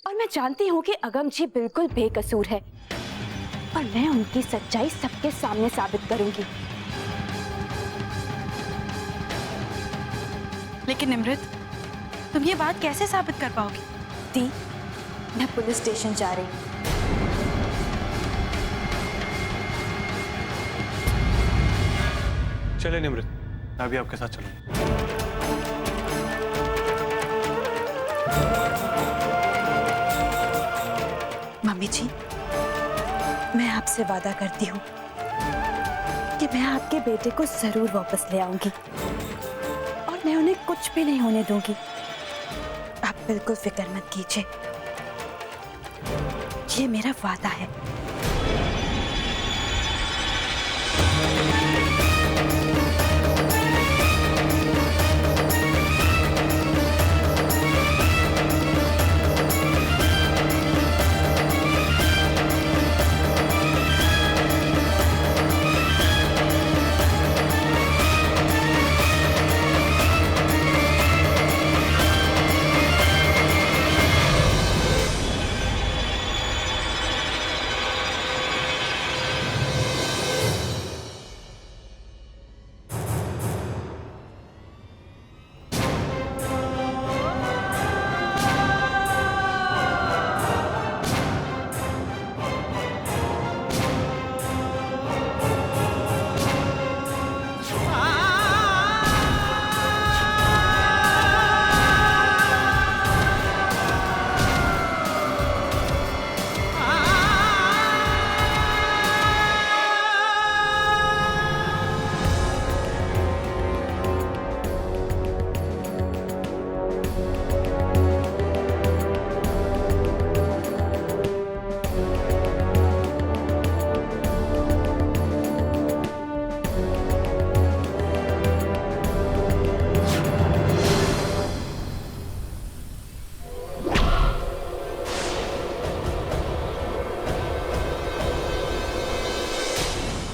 और मैं जानती हूँ कि अगम जी बिल्कुल बेकसूर है और मैं उनकी सच्चाई सबके सामने साबित करूंगी। लेकिन निमृत, तुम ये बात कैसे साबित कर पाओगी? दी, मैं पुलिस स्टेशन जा रही हूँ। चले निमृत, मैं भी आपके साथ चलूंगा। मम्मी जी, मैं आपसे वादा करती हूँ कि मैं आपके बेटे को जरूर वापस ले आऊंगी और मैं उन्हें कुछ भी नहीं होने दूंगी। आप बिल्कुल फिक्र मत कीजिए, ये मेरा वादा है।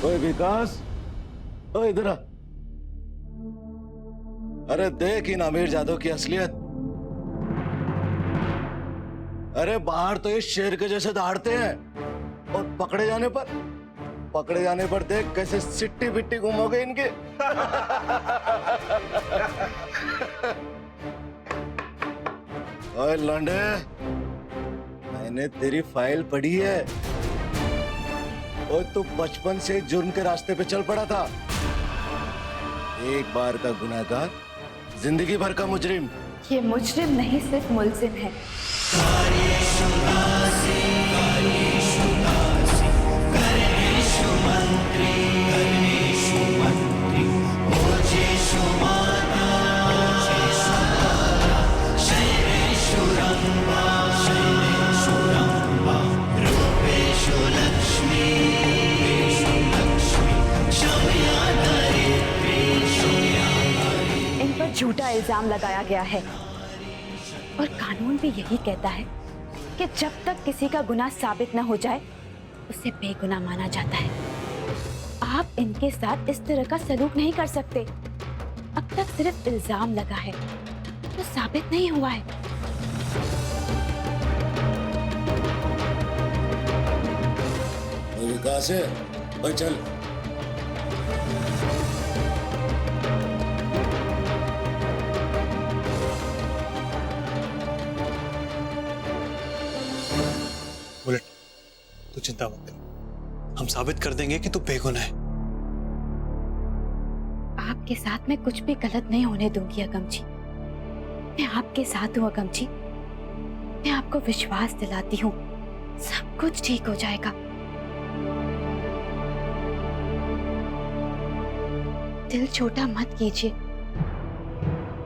ओए विकास, ओए इधर आ। अरे देख इन आमिर जादव की असलियत। अरे बाहर तो ये शेर के जैसे दहाड़ते हैं और पकड़े जाने पर देख कैसे सिट्टी बिट्टी गुम हो गई इनके। ओए लौंडे, मैंने तेरी फाइल पढ़ी है और तू बचपन से जुर्म के रास्ते पे चल पड़ा था। एक बार का गुनाहगार, जिंदगी भर का मुजरिम। ये मुजरिम नहीं, सिर्फ मुलजिम है। इन पर झूठा इल्जाम लगाया गया है और कानून भी यही कहता है कि जब तक किसी का गुनाह साबित न हो जाए उसे बेगुनाह माना जाता है। आप इनके साथ इस तरह का सलूक नहीं कर सकते। अब तक सिर्फ इल्जाम लगा है, तो साबित नहीं हुआ है। विकास है, भाई चल। बुलेट, तू चिंता मत कर, हम साबित कर देंगे कि तू बेगुनाह है। आपके साथ मैं कुछ भी गलत नहीं होने दूंगी अगम जी। मैं आपके साथ हूँ अगम जी। मैं आपको विश्वास दिलाती हूँ, सब कुछ ठीक हो जाएगा। दिल छोटा मत कीजिए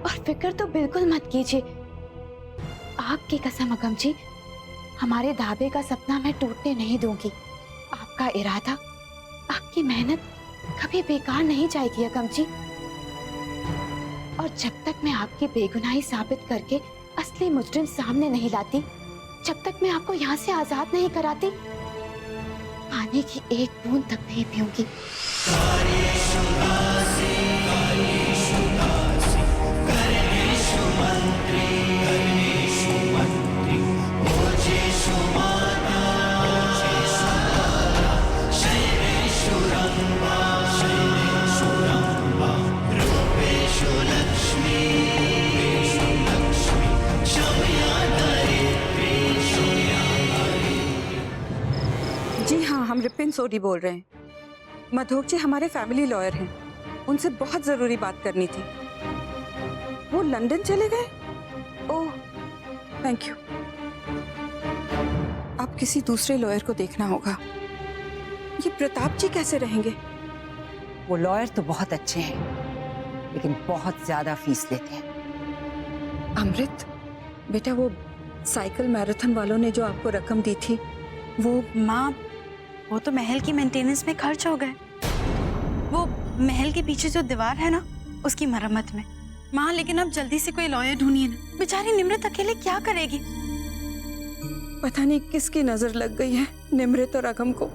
और फिक्र तो बिल्कुल मत कीजिए। आपकी कसम अगम जी, हमारे ढाबे का सपना मैं टूटने नहीं दूंगी। आपका इरादा, आपकी मेहनत कभी बेकार नहीं जाएगी अगम जी। और जब तक मैं आपकी बेगुनाही साबित करके असली मुजरिम सामने नहीं लाती, जब तक मैं आपको यहाँ से आजाद नहीं कराती, पानी की एक बूंद तक नहीं पीऊंगी। हम रिपिन सोडी बोल रहे हैं। मधोक जी हमारे फैमिली लॉयर हैं, उनसे बहुत जरूरी बात करनी थी। वो लंदन चले गए? ओह, थैंक यू। अब किसी दूसरे लॉयर को देखना होगा। ये प्रताप जी कैसे रहेंगे? वो लॉयर तो बहुत अच्छे हैं, लेकिन बहुत ज्यादा फीस लेते हैं। अमृत बेटा, वो साइकिल मैराथन वालों ने जो आपको रकम दी थी वो माँ, वो तो महल की मेंटेनेंस में खर्च हो गए। वो महल के पीछे जो दीवार है ना, उसकी मरम्मत में। माँ, लेकिन अब जल्दी से कोई लॉयर ढूंढिए ना। बेचारी निमृत अकेले क्या करेगी? पता नहीं किसकी नजर लग गई है निमृत और अगम को।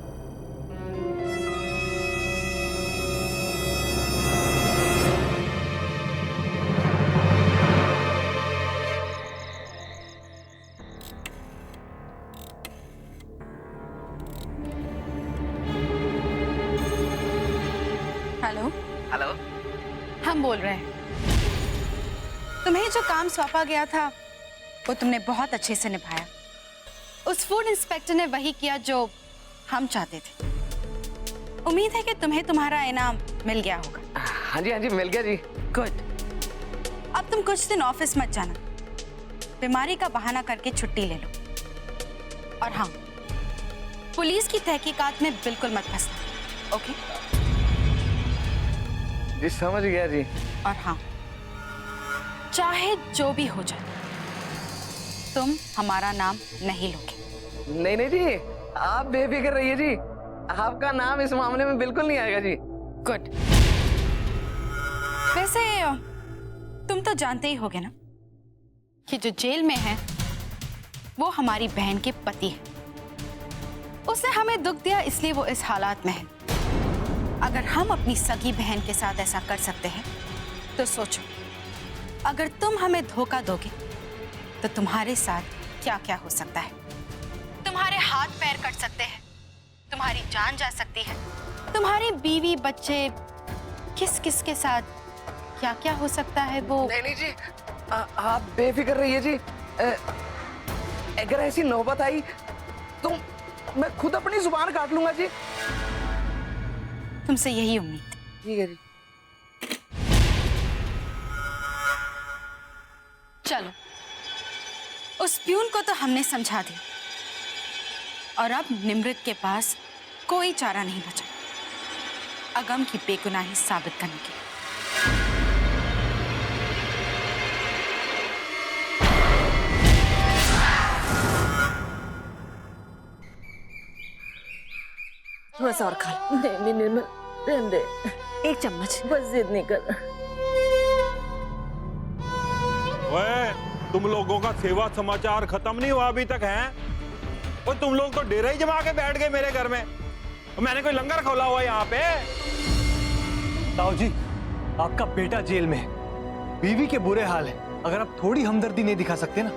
Hello hello. हम बोल रहे हैं। तुम्हें जो काम सौंपा गया था वो तुमने बहुत अच्छे से निभाया। उस फूड इंस्पेक्टर ने वही किया जो हम चाहते थे। उम्मीद है कि तुम्हें तुम्हारा इनाम मिल गया होगा। हाँ जी मिल गया जी। गुड। अब तुम कुछ दिन ऑफिस मत जाना, बीमारी का बहाना करके छुट्टी ले लो। और हाँ, पुलिस की तहकीकात में बिल्कुल मत फंसना, ओके? जी समझ गया जी। और हाँ, चाहे जो भी हो जाए, तुम हमारा नाम नहीं लोगे। नहीं जी, आप बेफिक्र रहिए जी, आपका नाम इस मामले में बिल्कुल नहीं आएगा जी। गुड। वैसे तुम तो जानते ही होगे ना कि जो जेल में है वो हमारी बहन के पति है। उसने हमें दुख दिया, इसलिए वो इस हालात में है। अगर हम अपनी सगी बहन के साथ ऐसा कर सकते हैं तो सोचो, अगर तुम हमें धोखा दोगे तो तुम्हारे साथ क्या क्या हो सकता है। तुम्हारे हाथ पैर कट सकते हैं, तुम्हारी जान जा सकती है, तुम्हारी बीवी बच्चे किस किस के साथ क्या क्या हो सकता है वो। नहीं जी, आप बेफिक्र रहिए जी। अगर ऐसी नौबत आई तो मैं खुद अपनी जुबान काट लूंगा जी। तुमसे यही उम्मीद थी। ठीक है जी। चलो, उस प्यून को तो हमने समझा दिया, और अब निमृत के पास कोई चारा नहीं बचा अगम की बेगुनाही साबित करने के लिए। थोड़ा सा और खा ले। नहीं निर्मल, रहने दे, एक चम्मच, बस जिद नहीं कर। ओए, तुम लोगों का सेवा समाचार खत्म नहीं हुआ अभी तक है? और तुम लोग तो डेरा ही जमा के बैठ गए मेरे घर में। मैंने कोई लंगर खोला हुआ यहाँ पे? ताऊ जी, आपका बेटा जेल में है, बीवी के बुरे हाल है। अगर आप थोड़ी हमदर्दी नहीं दिखा सकते ना,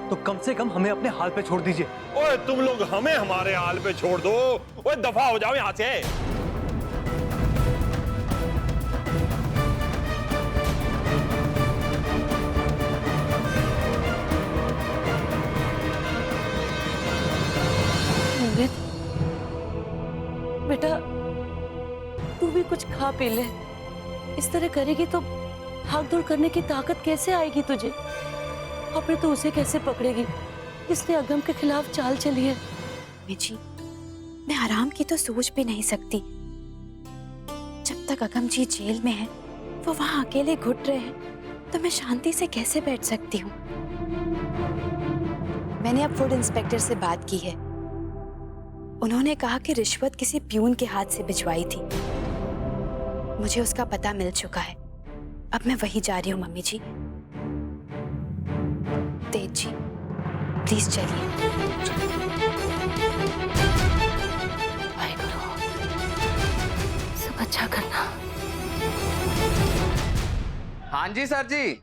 तो कम से कम हमें अपने हाल पे छोड़ दीजिए। ओए, तुम लोग हमें हमारे हाल पे छोड़ दो। ओए, दफा हो जाओ यहाँ से। बेटा, तू भी कुछ खा पी ले। इस तरह करेगी तो भाग दौड़ करने की ताकत कैसे आएगी तुझे? अपने तो उसे कैसे पकड़ेगी? इसने अगम के खिलाफ चाल चली है। जी, मैं आराम की तो सोच भी नहीं सकती। जब तक अगम जी जेल में है, वो वहां अकेले घुट रहे हैं, तो मैं शांति से कैसे बैठ सकती हूँ? मैंने अब फूड इंस्पेक्टर से बात की है। उन्होंने कहा कि रिश्वत किसी प्यून के हाथ से भिजवाई थी। मुझे उसका पता मिल चुका है। अब मैं वही जा रही हूँ mummy ji. Tej ji, please चलिए। सब अच्छा करना। हाँ जी सर जी,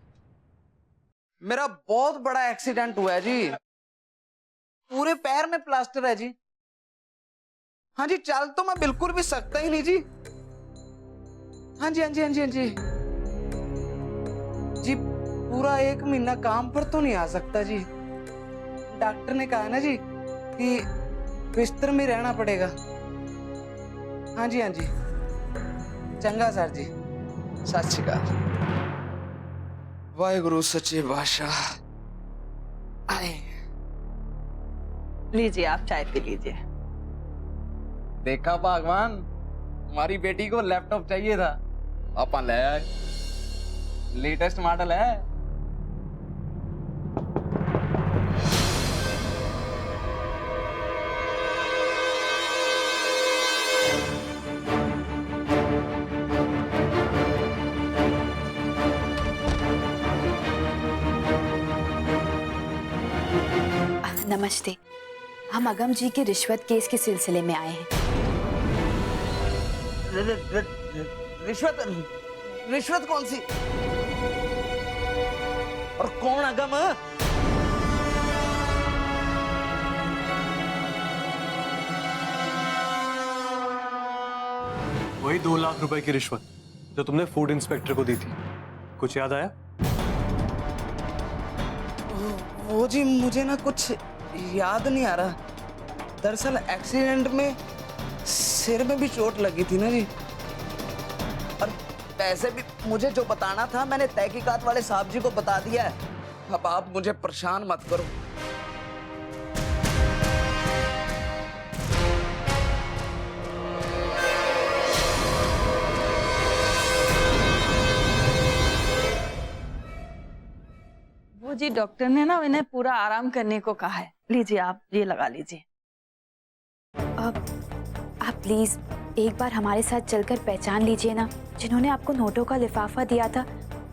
मेरा बहुत बड़ा एक्सीडेंट हुआ है जी। पूरे पैर में प्लास्टर है जी। हाँ जी, चल तो मैं बिल्कुल भी सकता ही नहीं जी। हाँ जी हाँ जी हाँ जी हाँ जी जी, पूरा 1 महीना काम पर तो नहीं आ सकता जी। डॉक्टर ने कहा ना जी कि बिस्तर में रहना पड़ेगा। हाँ जी, हाँ जी। चंगा सर जी। सत श्री अकाल। वाहेगुरु सच्चे बादशाह। आए। लीजिए, आप चाय पी लीजिए। देखा भगवान, हमारी बेटी को लैपटॉप चाहिए था, अपन ले आए। लेटेस्ट मॉडल है। नमस्ते। हम अगम जी के रिश्वत केस के सिलसिले में आए हैं। रिश्वत? रिश्वत कौन सी? और कौन अगम? वही 2 लाख रुपए की रिश्वत जो तुमने फूड इंस्पेक्टर को दी थी। कुछ याद आया? वो जी मुझे ना कुछ याद नहीं आ रहा। दरअसल एक्सीडेंट में सिर में भी चोट लगी थी ना जी। और पैसे भी मुझे जो बताना था मैंने तहकीकात वाले साहब जी को बता दिया है। अब आप मुझे परेशान मत करो। वो जी डॉक्टर ने ना इन्हें पूरा आराम करने को कहा है। लीजिए, आप ये लगा लीजिए। आप प्लीज एक बार हमारे साथ चलकर पहचान लीजिए ना। जिन्होंने आपको नोटों का लिफाफा दिया था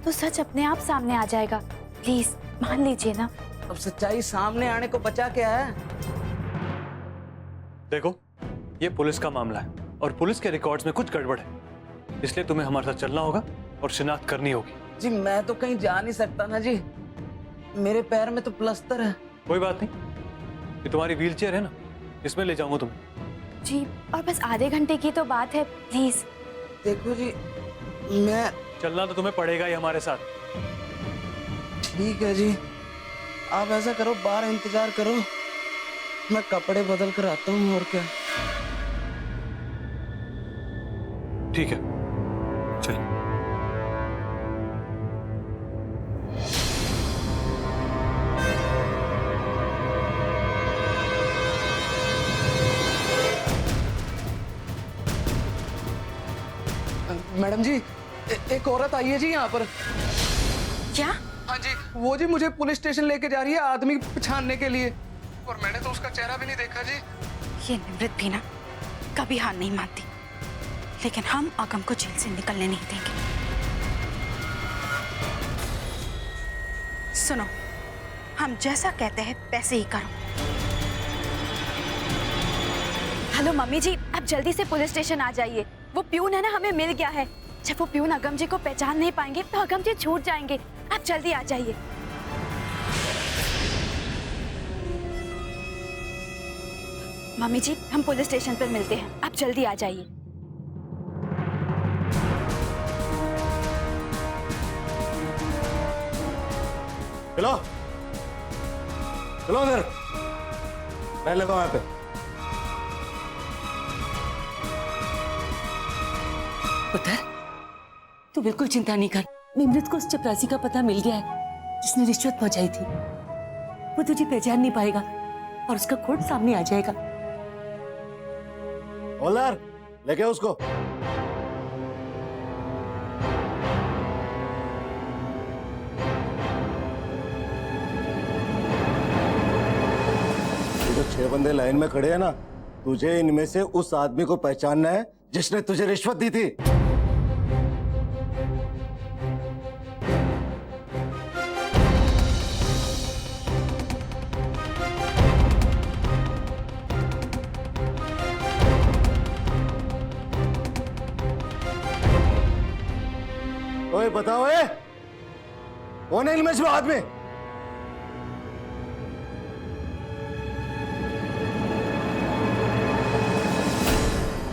तो सच अपने आप सामने आ जाएगा। प्लीज मान लीजिए ना। अब सच्चाई सामने आने को बचा क्या है? देखो, ये पुलिस का मामला है और पुलिस के रिकॉर्ड्स में कुछ गड़बड़ है, इसलिए तुम्हें हमारे साथ चलना होगा और शिनाख्त करनी होगी। जी मैं तो कहीं जा नहीं सकता ना जी, मेरे पैर में तो प्लास्टर है। कोई बात नहीं, ये तुम्हारी व्हीलचेयर है ना, इसमें ले जाऊंगा तुम्हें। जी और बस आधे घंटे की तो बात है, प्लीज। देखो जी, मैं चलना तो तुम्हें पड़ेगा ही हमारे साथ। ठीक है जी, आप ऐसा करो, बाहर इंतजार करो, मैं कपड़े बदल कर आता हूँ। और क्या? ठीक है, चलिए। मैडम जी, एक औरत आई है जी यहाँ पर। क्या? हाँ जी, वो जी मुझे पुलिस स्टेशन लेके जा रही है आदमी पहचानने के लिए, और मैंने तो उसका चेहरा भी नहीं देखा जी। ये निमृत भी ना कभी हार नहीं मानती, लेकिन हम अगम को जेल से निकलने नहीं देंगे। सुनो, हम जैसा कहते हैं वैसे ही करो। हेलो मम्मी जी, आप जल्दी से पुलिस स्टेशन आ जाइए। वो प्यून है ना, हमें मिल गया है। जब वो प्यून अगम जी को पहचान नहीं पाएंगे तो अगम जी छूट जाएंगे। आप जल्दी आ जाइए। मम्मी जी, हम पुलिस स्टेशन पर मिलते हैं, आप जल्दी आ जाइए। चलो चलो अंदर, मैं लगा वहां पे। पुत्र, तू बिल्कुल चिंता नहीं कर। निमृत को उस चपरासी का पता मिल गया है जिसने रिश्वत पहुंचाई थी। वो तुझे पहचान नहीं पाएगा और उसका खोट सामने आ जाएगा। ओलर, लेके उसको। ये जो 6 बंदे लाइन में खड़े हैं ना, तुझे इनमें से उस आदमी को पहचानना है जिसने तुझे रिश्वत दी थी। ओए बताओ, कौन है इनमें से आदमी?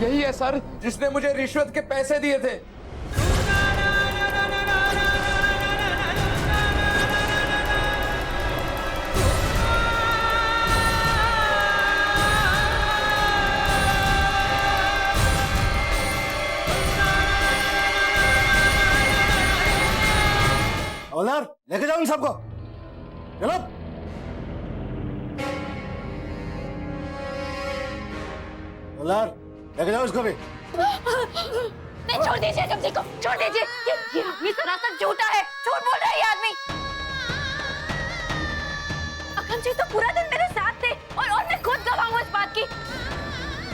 यही है सर, जिसने मुझे रिश्वत के पैसे दिए थे। उन सबको, चलो। लेके जाओ इसको भी। नहीं, छोड़ दीजिए अगम जी को, छोड़ दीजिए। ये आदमी सरासर झूठा है, झूठ बोल रहा है ये आदमी। अगम जी तो पूरा दिन मेरे साथ थे और मैं खुद गवाह हूँ इस बात की।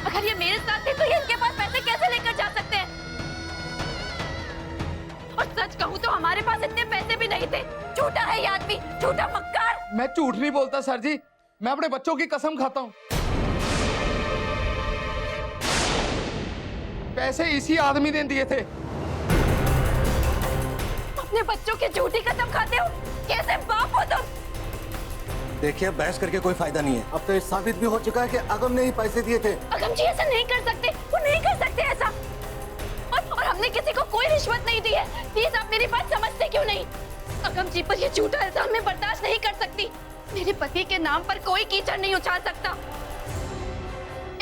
अगर ये मेरे साथ थे तो ये इनके पास पैसे कैसे लेकर जा सकते हैं? और सच कहूँ तो हमारे पास इतने पैसे भी नहीं थे। झूठा है ये आदमी, झूठा मक्कार। मैं झूठ नहीं बोलता सर जी, मैं अपने बच्चों की कसम खाता हूँ। पैसे इसी आदमी ने दिए थे। अपने बच्चों की झूठी कसम खाते हो? कैसे बाप हो तुम? देखिए, बहस करके कोई फायदा नहीं है। अब तो ये साबित भी हो चुका है कि अगम ने ही पैसे दिए थे। अगम जी ऐसा नहीं कर सकते, वो नहीं कर सकते ऐसा। और हमने किसी को कोई रिश्वत नहीं दी है। प्लीज आप मेरी बात समझते क्यों नहीं? अगम जी पर ये झूठा इल्जाम मैं बर्दाश्त नहीं कर सकती। मेरे पति के नाम पर कोई कीचड़ नहीं उछाल सकता।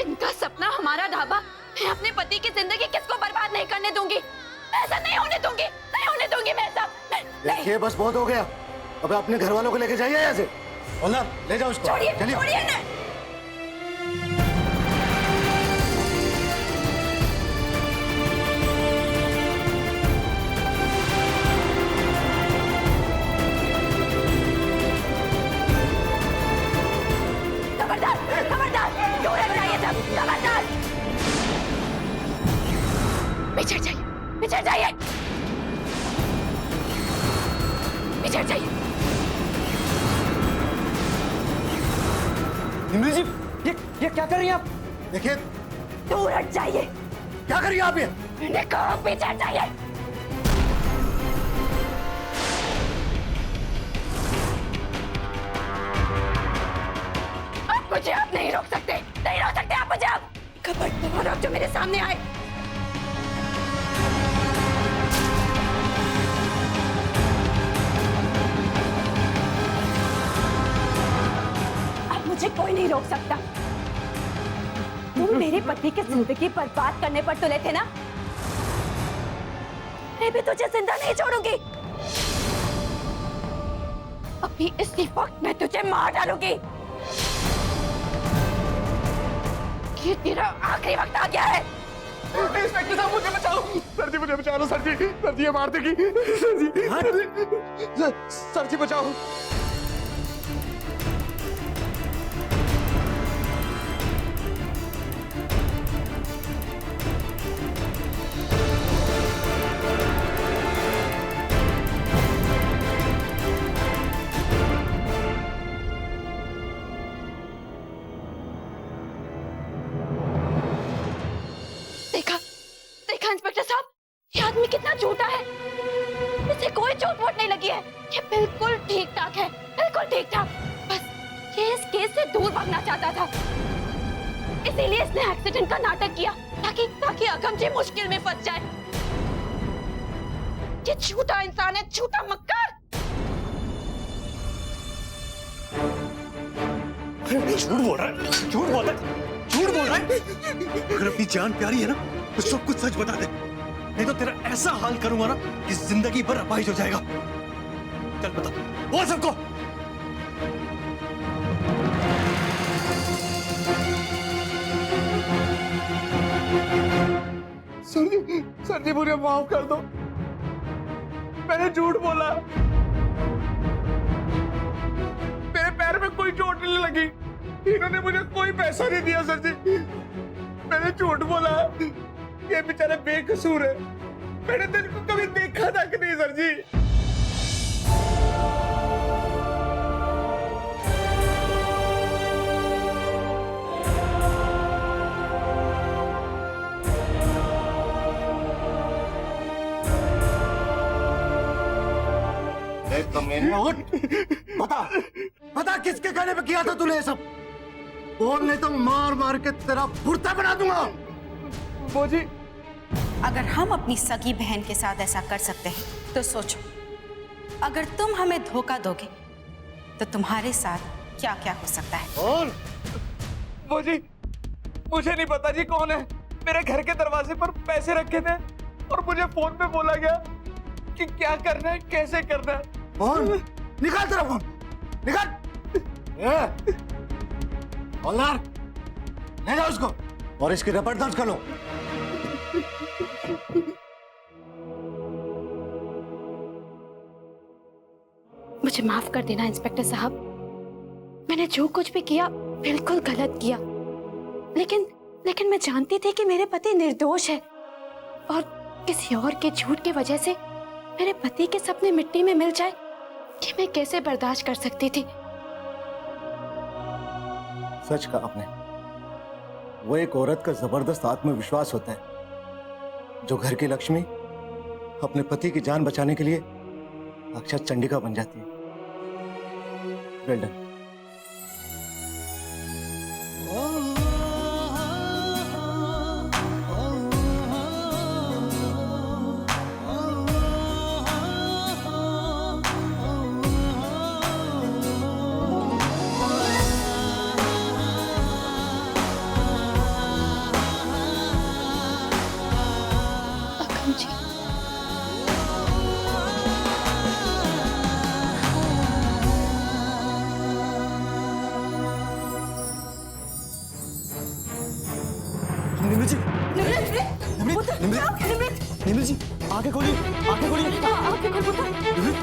इनका सपना हमारा ढाबा। मैं अपने पति की जिंदगी किसको बर्बाद नहीं करने दूंगी। मैं ऐसा नहीं होने दूंगी, नहीं होने दूंगी मैं ऐसा। देखिए, बस बहुत हो गया। अब अपने घर वालों को लेके जाइए यहाँ से। ले जाओ उसको। छोड़िए, चलिए। छोड़िए ना। खबरदार, खबरदार, दूर हट जाइए सब, खबरदार। पिछड़ जाइए, पिछड़ जाइए, पिछड़ जाइए। निम्मी जी, ये क्या कर रही हैं आप? देखिए, दूर हट जाइए। क्या करिए आप ये? मैंने कहा पिछड़ जाइए। अब मुझे आप नहीं रोक सकते, नहीं रोक सकते आप मुझे। आप खबरदार आप जो मेरे सामने आए। अब मुझे कोई नहीं रोक सकता। तुम मेरे पति की जिंदगी बर्बाद करने पर तुले थे ना? मैं भी तुझे जिंदा नहीं छोड़ूंगी। अभी इसी वक्त मैं तुझे मार डालूंगी। ये तेरा आखिरी वक्त आ गया है। इंस्पेक्टर साहब, मुझे बचाओ। सर जी, मुझे बचा लो। सर जी, सर जी, ये मार देगी। सर जी, सर जी बचाओ। देखा इंस्पेक्टर साहब, ये आदमी कितना झूठा है। इसे कोई चोट वोट नहीं लगी है। ये बिल्कुल ठीक ठाक है, बिल्कुल ठीक ठाक। बस ये इस केस से दूर भागना चाहता था, इसीलिए इसने एक्सीडेंट का नाटक किया ताकि अगम जी मुश्किल में फंस जाए। ये झूठा इंसान है, झूठा मक्कार। झूठ बोल रहा है, झूठ बोल रहा है, झूठ बोल रहा है। अगर अपनी जान प्यारी है ना तो सब कुछ सच बता दे, नहीं तो तेरा ऐसा हाल करूंगा ना कि जिंदगी भर अपाहिज हो जाएगा। चल बता, बोल सबको। सर जी, मुझे माफ कर दो। मैंने झूठ बोला। मेरे पैर में कोई चोट नहीं लगी। इन्होंने मुझे कोई पैसा नहीं दिया सर जी। मैंने झूठ बोला। ये बेचारे बेकसूर है। मैंने तो इनको कभी देखा था कि नहीं सर जी। बता किसके कहने पे किया था तूने ये सब? बोल, नहीं तो मार मार के तेरा भुर्ता बना दूंगा। वो जी, अगर हम अपनी सगी बहन के साथ ऐसा कर सकते हैं तो सोचो, अगर तुम हमें धोखा दोगे तो तुम्हारे साथ क्या क्या हो सकता है। बोल। वो जी, मुझे नहीं पता जी कौन है। मेरे घर के दरवाजे पर पैसे रखे थे और मुझे फोन पे बोला गया कि क्या करना है, कैसे करना है। कौन? निकाल तेरा फोन, निकाल। हवलदार, ले जाओ उसको और इसकी रिपोर्ट दर्ज कर लो। मुझे माफ कर देना इंस्पेक्टर साहब, मैंने जो कुछ भी किया बिल्कुल गलत किया। लेकिन मैं जानती थी कि मेरे पति निर्दोष है और किसी और के झूठ की वजह से मेरे पति के सपने मिट्टी में मिल जाए, कि मैं कैसे बर्दाश्त कर सकती थी। सच कहा आपने, वो एक औरत का जबरदस्त आत्मविश्वास होता है जो घर की लक्ष्मी अपने पति की जान बचाने के लिए अक्षर चंडिका बन जाती है। Well done. अकम जी, निमित जी, निमित जी, आंखें खोलिए, आंखें खोलिए। आंखें खोल पुत्र। निमित,